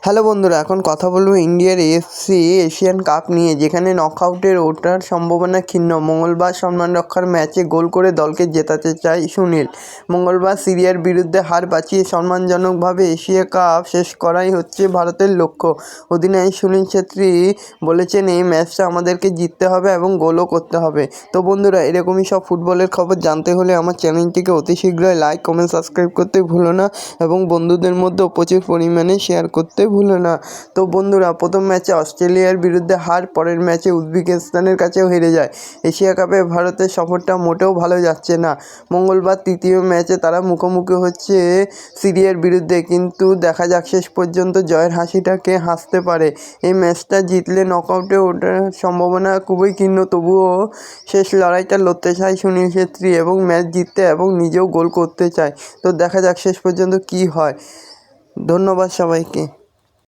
Hello বন্ধুরা, এখন কথা বলবো ইন্ডিয়ার এএফসি এশিয়ান কাপ নিয়ে, যেখানে নকআউটের ওঠার সম্ভাবনা ক্ষীণ। মঙ্গলবার সম্মান রক্ষার ম্যাচে গোল করে দলকে জেতাতে চায় সুনীল। মঙ্গলবার সিরিয়ার বিরুদ্ধে হার বাঁচিয়ে সম্মানজনকভাবে এশিয়া কাপ শেষ করাই হচ্ছে ভারতের লক্ষ্য। অধিনায়ক সুনীল ছেত্রী বলেছেন, এই ম্যাচটা আমাদেরকে জিততে হবে এবং গোলও করতে হবে। তো বন্ধুরা, এরকমই সব ফুটবলের খবর জানতে হলে আমার চ্যানেলটিকে অতি শীঘ্রই লাইক, কমেন্ট, সাবস্ক্রাইব করতে ভুলো না এবং বন্ধুদের মধ্যেও প্রচুর পরিমাণে শেয়ার করতে ভুলো না। তো বন্ধুরা, প্রথম ম্যাচে অস্ট্রেলিয়ার বিরুদ্ধে হার, পরের ম্যাচে উজবেকিস্তানের কাছেও হেরে যায়। এশিয়া কাপে ভারতের সফরটা মোটেও ভালো যাচ্ছে না। মঙ্গলবার তৃতীয় ম্যাচে তারা মুখোমুখি হচ্ছে সিরিয়ার বিরুদ্ধে, কিন্তু দেখা যাক শেষ পর্যন্ত জয়ের হাসিটাকে হাসতে পারে। এই ম্যাচটা জিতলে নকআউটে ওঠার সম্ভাবনা খুবই ক্ষীণ, তবুও শেষ লড়াইটা লড়তে চায় সুনীল ছেত্রী এবং ম্যাচ জিততে এবং নিজেও গোল করতে চায়। তো দেখা যাক শেষ পর্যন্ত কী হয়। ধন্যবাদ সবাইকে।